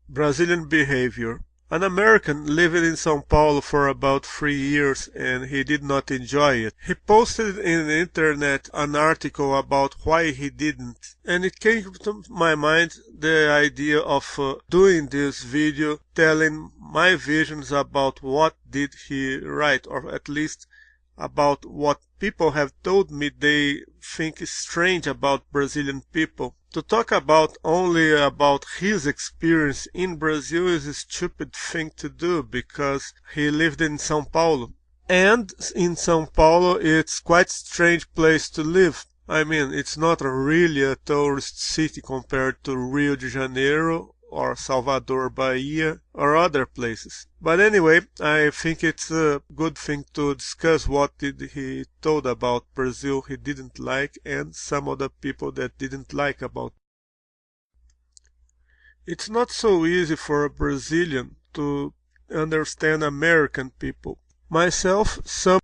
Brazilian behavior. An American lived in São Paulo for about 3 years and he did not enjoy it. He posted in the internet an article about why he didn't, and it came to my mind the idea of doing this video telling my visions about what did he write, or at least about what people have told me they think is strange about Brazilian people. To talk about only about his experience in Brazil is a stupid thing to do because he lived in São Paulo. And in São Paulo it's quite strange place to live. I mean, it's not really a tourist city compared to Rio de Janeiro or Salvador, Bahia, or other places. But anyway, I think it's a good thing to discuss what did he told about Brazil he didn't like and some other people that didn't like about. It's not so easy for a Brazilian to understand American people. Myself, some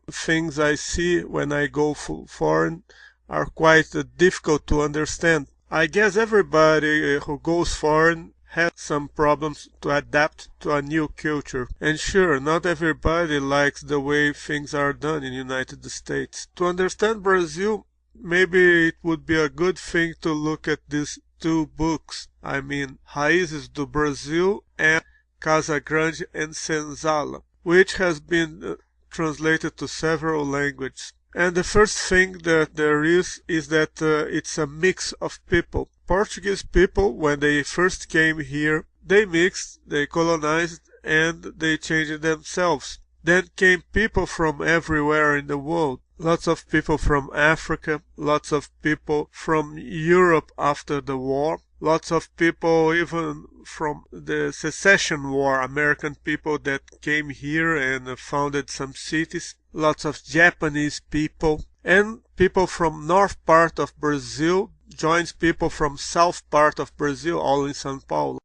things I see when I go foreign are quite difficult to understand. I guess everybody who goes foreign has some problems to adapt to a new culture. And sure, not everybody likes the way things are done in the United States. To understand Brazil, maybe it would be a good thing to look at these two books. I mean, Raízes do Brasil and Casa Grande and Senzala, which has been translated to several languages. And the first thing that there is that it's a mix of people. Portuguese people, when they first came here, they mixed, they colonized, and they changed themselves. Then came people from everywhere in the world. Lots of people from Africa, lots of people from Europe after the war, lots of people even from the Secession War, American people that came here and founded some cities, lots of Japanese people, and people from north part of Brazil joins people from south part of Brazil, all in São Paulo.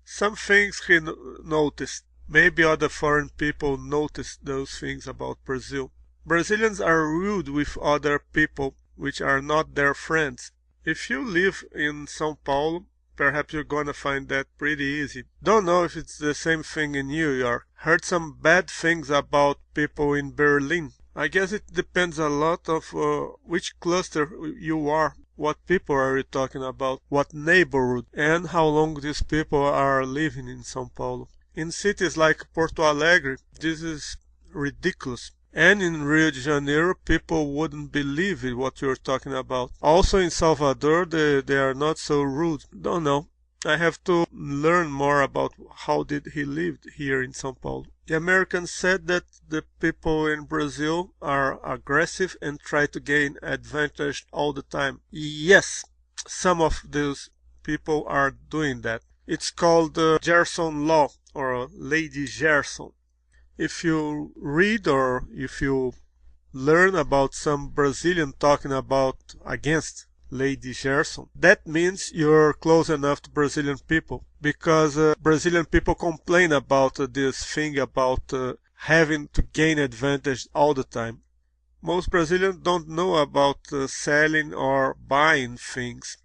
Some things he noticed. Maybe other foreign people notice those things about Brazil. Brazilians are rude with other people which are not their friends. If you live in São Paulo, perhaps you're gonna find that pretty easy. Don't know if it's the same thing in New York. Heard some bad things about people in Berlin. I guess it depends a lot of which cluster you are. What people are you talking about? What neighborhood? And how long these people are living in São Paulo. In cities like Porto Alegre, this is ridiculous. And in Rio de Janeiro, people wouldn't believe it, what you're talking about. Also in Salvador, they are not so rude. Don't know. I have to learn more about how did he live here in São Paulo. The Americans said that the people in Brazil are aggressive and try to gain advantage all the time. Yes, some of those people are doing that. It's called the Gerson Law, or Lady Gerson. If you read or if you learn about some Brazilian talking about against Lady Gerson, that means you're close enough to Brazilian people, because Brazilian people complain about this thing about having to gain advantage all the time. Most Brazilians don't know about selling or buying things.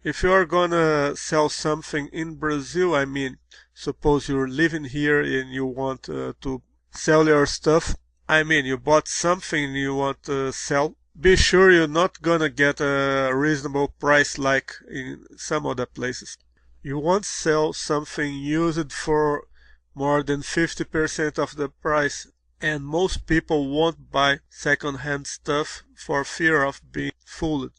If you are gonna sell something in Brazil, I mean, suppose you're living here and you want to sell your stuff. I mean, you bought something you want to sell. Be sure you're not gonna get a reasonable price like in some other places. You won't sell something used for more than 50% of the price. And most people won't buy second-hand stuff for fear of being fooled.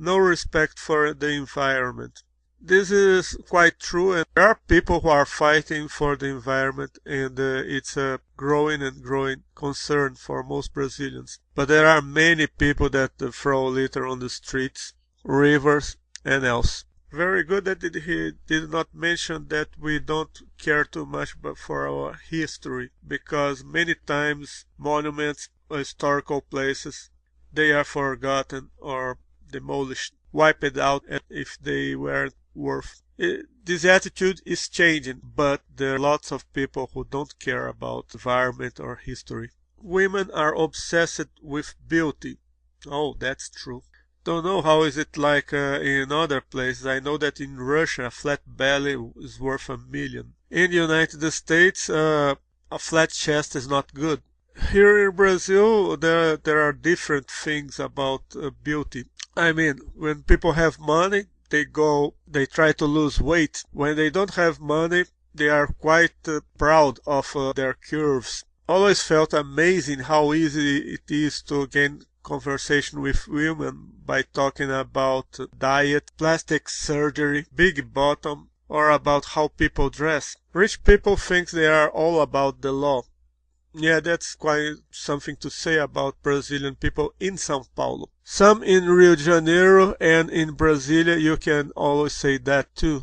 No respect for the environment. This is quite true, and there are people who are fighting for the environment, and it's a growing and growing concern for most Brazilians. But there are many people that throw litter on the streets, rivers, and else. Very good that he did not mention that we don't care too much for our history, because many times monuments, historical places, they are forgotten or demolished, wiped out if they weren't worth. This attitude is changing, but there are lots of people who don't care about environment or history. Women are obsessed with beauty. Oh, that's true. Don't know how is it like in other places. I know that in Russia, a flat belly is worth 1 million. In the United States, a flat chest is not good. Here in Brazil, there are different things about beauty. I mean, when people have money, they try to lose weight. When they don't have money, they are quite proud of their curves. Always felt amazing how easy it is to gain conversation with women by talking about diet, plastic surgery, big bottom, or about how people dress. Rich people think they are all about the law. Yeah, that's quite something to say about Brazilian people in São Paulo. Some in Rio de Janeiro and in Brasilia, you can always say that too.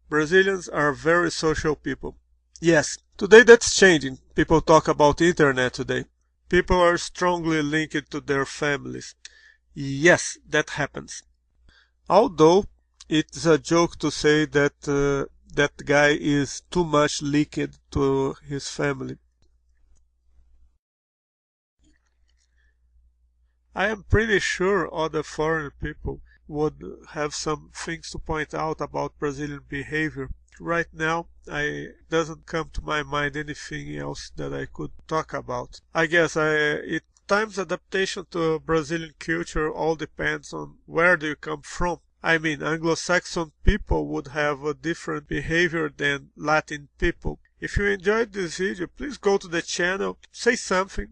Brazilians are very social people. Yes, today that's changing. People talk about internet today. People are strongly linked to their families. Yes, that happens. Although it's a joke to say that that guy is too much linked to his family. I am pretty sure other foreign people would have some things to point out about Brazilian behavior. Right now, I doesn't come to my mind anything else that I could talk about. I guess it times adaptation to Brazilian culture all depends on where do you come from. I mean, Anglo-Saxon people would have a different behavior than Latin people. If you enjoyed this video, please go to the channel, say something,